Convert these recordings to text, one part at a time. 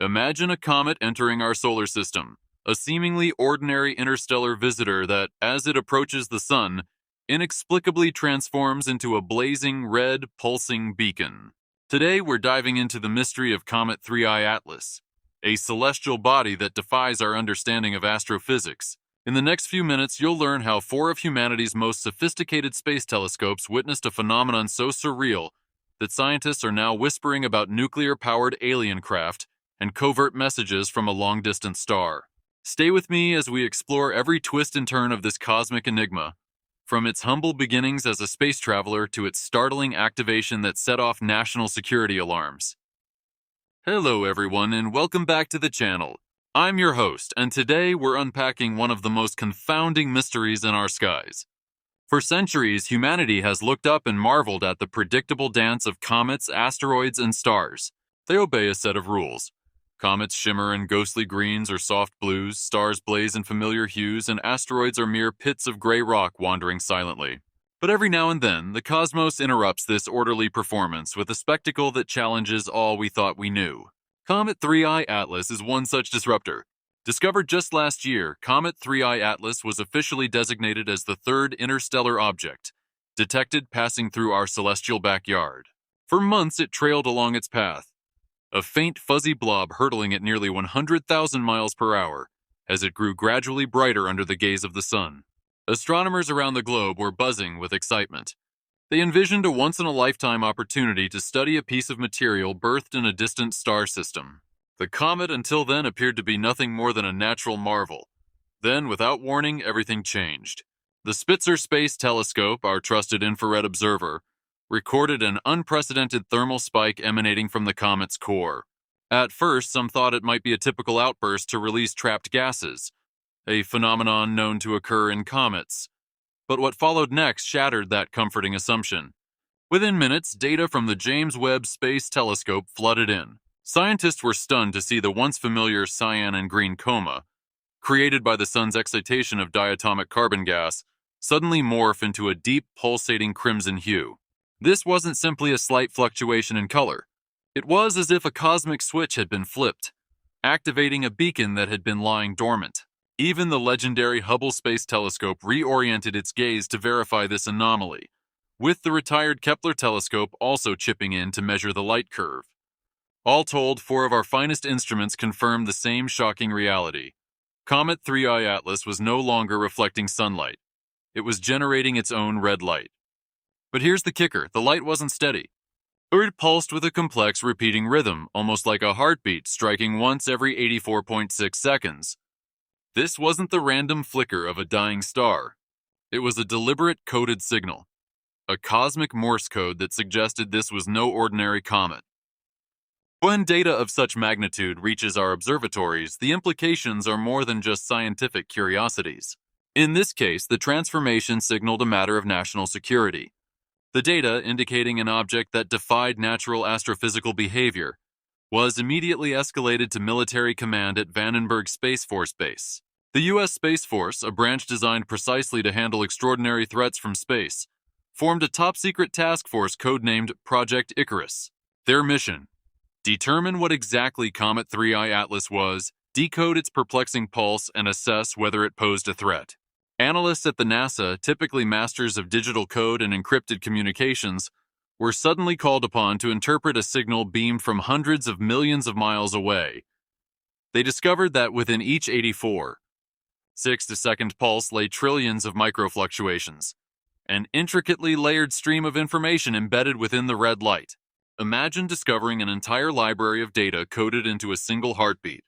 Imagine a comet entering our solar system, a seemingly ordinary interstellar visitor that, as it approaches the sun, inexplicably transforms into a blazing red, pulsing beacon. Today we're diving into the mystery of Comet 3I Atlas, a celestial body that defies our understanding of astrophysics. In the next few minutes, you'll learn how four of humanity's most sophisticated space telescopes witnessed a phenomenon so surreal that scientists are now whispering about nuclear-powered alien craft and covert messages from a long-distant star. Stay with me as we explore every twist and turn of this cosmic enigma, from its humble beginnings as a space traveler to its startling activation that set off national security alarms. Hello everyone, and welcome back to the channel. I'm your host, and today we're unpacking one of the most confounding mysteries in our skies. For centuries, humanity has looked up and marveled at the predictable dance of comets, asteroids, and stars. They obey a set of rules. Comets shimmer in ghostly greens or soft blues, stars blaze in familiar hues, and asteroids are mere pits of gray rock wandering silently. But every now and then, the cosmos interrupts this orderly performance with a spectacle that challenges all we thought we knew. Comet 3I Atlas is one such disruptor. Discovered just last year, Comet 3I Atlas was officially designated as the third interstellar object, detected passing through our celestial backyard. For months it trailed along its path, a faint fuzzy blob hurtling at nearly 100,000 miles per hour, as it grew gradually brighter under the gaze of the sun. Astronomers around the globe were buzzing with excitement. They envisioned a once-in-a-lifetime opportunity to study a piece of material birthed in a distant star system. The comet until then appeared to be nothing more than a natural marvel. Then, without warning, everything changed. The Spitzer Space Telescope, our trusted infrared observer, recorded an unprecedented thermal spike emanating from the comet's core. At first, some thought it might be a typical outburst to release trapped gases, a phenomenon known to occur in comets. But what followed next shattered that comforting assumption. Within minutes, data from the James Webb Space Telescope flooded in. Scientists were stunned to see the once familiar cyan and green coma, created by the sun's excitation of diatomic carbon gas, suddenly morph into a deep, pulsating crimson hue. This wasn't simply a slight fluctuation in color. It was as if a cosmic switch had been flipped, activating a beacon that had been lying dormant. Even the legendary Hubble Space Telescope reoriented its gaze to verify this anomaly, with the retired Kepler telescope also chipping in to measure the light curve. All told, four of our finest instruments confirmed the same shocking reality. Comet 3I Atlas was no longer reflecting sunlight. It was generating its own red light. But here's the kicker, the light wasn't steady. It pulsed with a complex repeating rhythm, almost like a heartbeat striking once every 84.6 seconds. This wasn't the random flicker of a dying star. It was a deliberate coded signal, a cosmic Morse code that suggested this was no ordinary comet. When data of such magnitude reaches our observatories, the implications are more than just scientific curiosities. In this case, the transformation signaled a matter of national security. The data, indicating an object that defied natural astrophysical behavior, was immediately escalated to military command at Vandenberg Space Force Base. The U.S. Space Force, a branch designed precisely to handle extraordinary threats from space, formed a top-secret task force codenamed Project Icarus. Their mission: determine what exactly Comet 3I Atlas was, decode its perplexing pulse, and assess whether it posed a threat. Analysts at the NASA, typically masters of digital code and encrypted communications, were suddenly called upon to interpret a signal beamed from hundreds of millions of miles away. They discovered that within each 84.6-second pulse lay trillions of microfluctuations, an intricately layered stream of information embedded within the red light. Imagine discovering an entire library of data coded into a single heartbeat.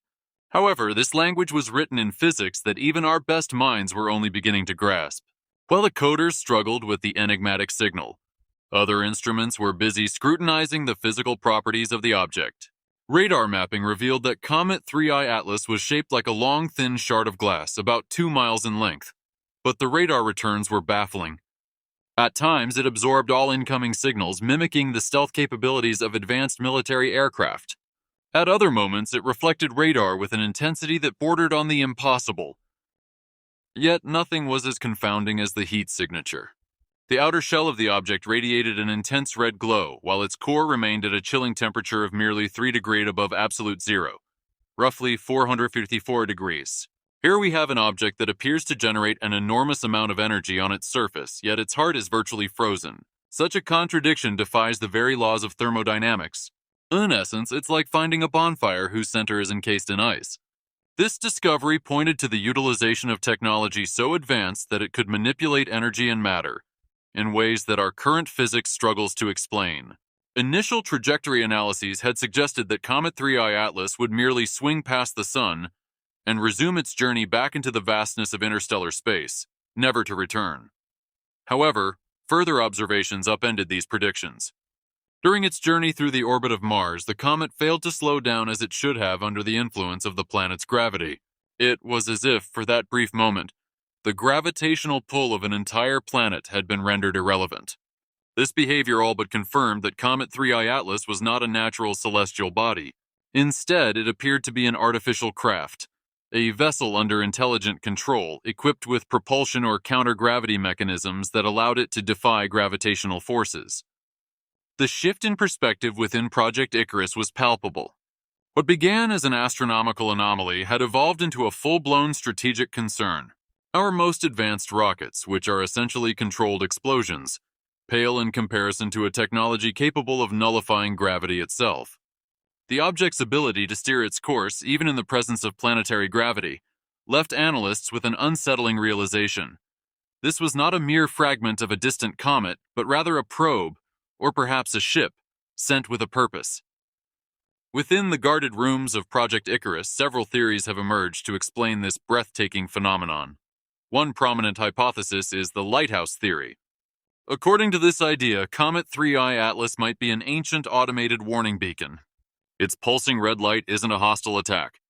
However, this language was written in physics that even our best minds were only beginning to grasp. While the coders struggled with the enigmatic signal, other instruments were busy scrutinizing the physical properties of the object. Radar mapping revealed that Comet 3I Atlas was shaped like a long, thin shard of glass, about 2 miles in length. But the radar returns were baffling. At times, it absorbed all incoming signals, mimicking the stealth capabilities of advanced military aircraft. At other moments, it reflected radar with an intensity that bordered on the impossible. Yet nothing was as confounding as the heat signature. The outer shell of the object radiated an intense red glow, while its core remained at a chilling temperature of merely 3 degrees above absolute zero. roughly 454 degrees. Here we have an object that appears to generate an enormous amount of energy on its surface, yet its heart is virtually frozen. Such a contradiction defies the very laws of thermodynamics. In essence, it's like finding a bonfire whose center is encased in ice. This discovery pointed to the utilization of technology so advanced that it could manipulate energy and matter in ways that our current physics struggles to explain. Initial trajectory analyses had suggested that Comet 3I Atlas would merely swing past the Sun and resume its journey back into the vastness of interstellar space, never to return. However, further observations upended these predictions. During its journey through the orbit of Mars, the comet failed to slow down as it should have under the influence of the planet's gravity. It was as if, for that brief moment, the gravitational pull of an entire planet had been rendered irrelevant. This behavior all but confirmed that Comet 3I Atlas was not a natural celestial body. Instead, it appeared to be an artificial craft, a vessel under intelligent control, equipped with propulsion or counter-gravity mechanisms that allowed it to defy gravitational forces. The shift in perspective within Project Icarus was palpable. What began as an astronomical anomaly had evolved into a full-blown strategic concern. Our most advanced rockets, which are essentially controlled explosions, pale in comparison to a technology capable of nullifying gravity itself. The object's ability to steer its course, even in the presence of planetary gravity, left analysts with an unsettling realization. This was not a mere fragment of a distant comet, but rather a probe, or perhaps a ship, sent with a purpose. Within the guarded rooms of Project Icarus, several theories have emerged to explain this breathtaking phenomenon. One prominent hypothesis is the lighthouse theory. According to this idea, Comet 3I Atlas might be an ancient automated warning beacon. Its pulsing red light isn't a hostile attack.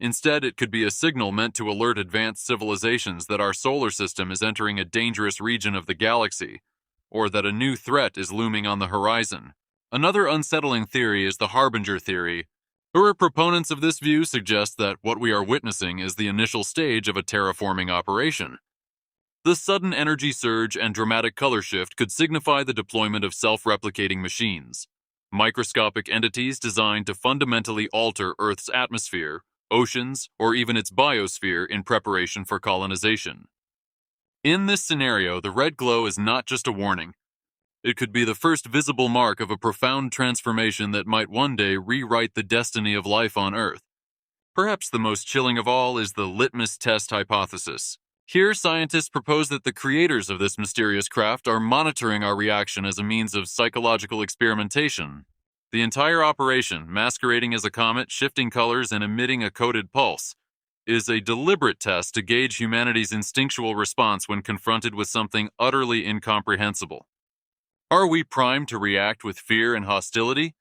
Instead, it could be a signal meant to alert advanced civilizations that our solar system is entering a dangerous region of the galaxy, or that a new threat is looming on the horizon. Another unsettling theory is the harbinger theory. Proponents of this view suggest that what we are witnessing is the initial stage of a terraforming operation. The sudden energy surge and dramatic color shift could signify the deployment of self-replicating machines, microscopic entities designed to fundamentally alter Earth's atmosphere, oceans, or even its biosphere in preparation for colonization. In this scenario, the red glow is not just a warning. It could be the first visible mark of a profound transformation that might one day rewrite the destiny of life on Earth. Perhaps the most chilling of all is the litmus test hypothesis. Here, scientists propose that the creators of this mysterious craft are monitoring our reaction as a means of psychological experimentation. The entire operation, masquerading as a comet, shifting colors, and emitting a coded pulse, is a deliberate test to gauge humanity's instinctual response when confronted with something utterly incomprehensible. Are we primed to react with fear and hostility?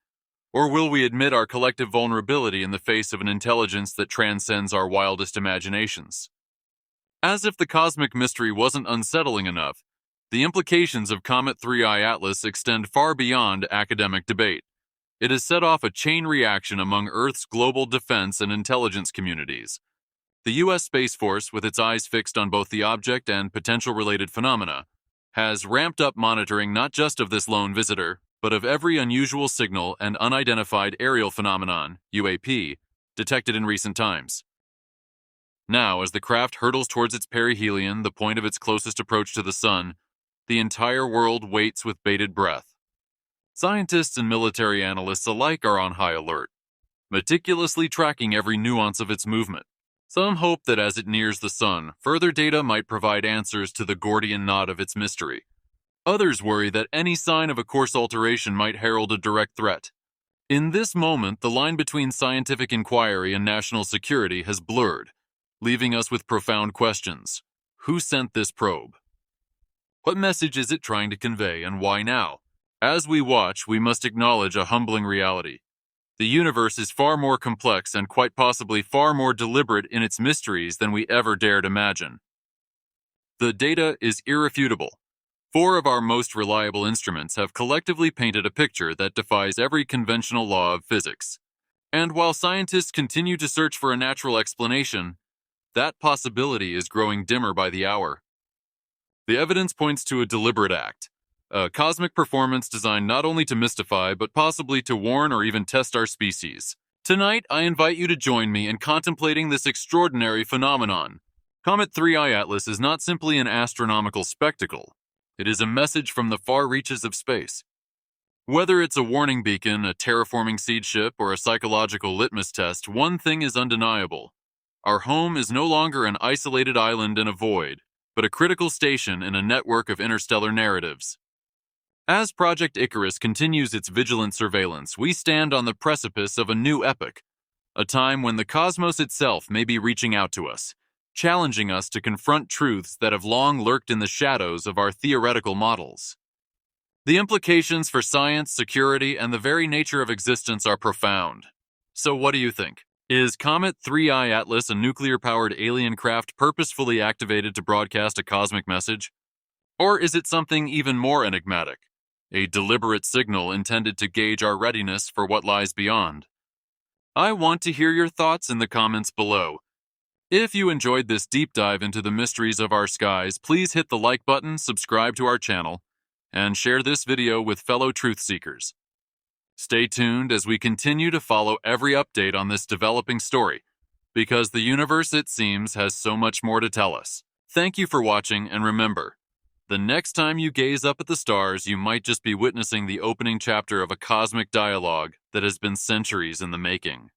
Or will we admit our collective vulnerability in the face of an intelligence that transcends our wildest imaginations? As if the cosmic mystery wasn't unsettling enough, the implications of Comet 3I Atlas extend far beyond academic debate. It has set off a chain reaction among Earth's global defense and intelligence communities. The U.S. Space Force, with its eyes fixed on both the object and potential related phenomena, has ramped up monitoring not just of this lone visitor, but of every unusual signal and unidentified aerial phenomenon, UAP, detected in recent times. Now, as the craft hurtles towards its perihelion, the point of its closest approach to the Sun, the entire world waits with bated breath. Scientists and military analysts alike are on high alert, meticulously tracking every nuance of its movement. Some hope that as it nears the Sun, further data might provide answers to the Gordian knot of its mystery. Others worry that any sign of a course alteration might herald a direct threat. In this moment, the line between scientific inquiry and national security has blurred, leaving us with profound questions. Who sent this probe? What message is it trying to convey, and why now? As we watch, we must acknowledge a humbling reality. The universe is far more complex and quite possibly far more deliberate in its mysteries than we ever dared imagine. The data is irrefutable. 4 of our most reliable instruments have collectively painted a picture that defies every conventional law of physics. And while scientists continue to search for a natural explanation, that possibility is growing dimmer by the hour. The evidence points to a deliberate act, a cosmic performance designed not only to mystify but possibly to warn or even test our species. Tonight, I invite you to join me in contemplating this extraordinary phenomenon. Comet 3I Atlas is not simply an astronomical spectacle. It is a message from the far reaches of space. Whether it's a warning beacon, a terraforming seed ship, or a psychological litmus test, one thing is undeniable. Our home is no longer an isolated island in a void, but a critical station in a network of interstellar narratives. As Project Icarus continues its vigilant surveillance, we stand on the precipice of a new epoch, a time when the cosmos itself may be reaching out to us, challenging us to confront truths that have long lurked in the shadows of our theoretical models. The implications for science, security, and the very nature of existence are profound. So what do you think? Is Comet 3I Atlas a nuclear-powered alien craft purposefully activated to broadcast a cosmic message? Or is it something even more enigmatic? A deliberate signal intended to gauge our readiness for what lies beyond? I want to hear your thoughts in the comments below. If you enjoyed this deep dive into the mysteries of our skies, please hit the like button, subscribe to our channel, and share this video with fellow truth seekers. Stay tuned as we continue to follow every update on this developing story, because the universe, it seems, has so much more to tell us. Thank you for watching, and remember, the next time you gaze up at the stars, you might just be witnessing the opening chapter of a cosmic dialogue that has been centuries in the making.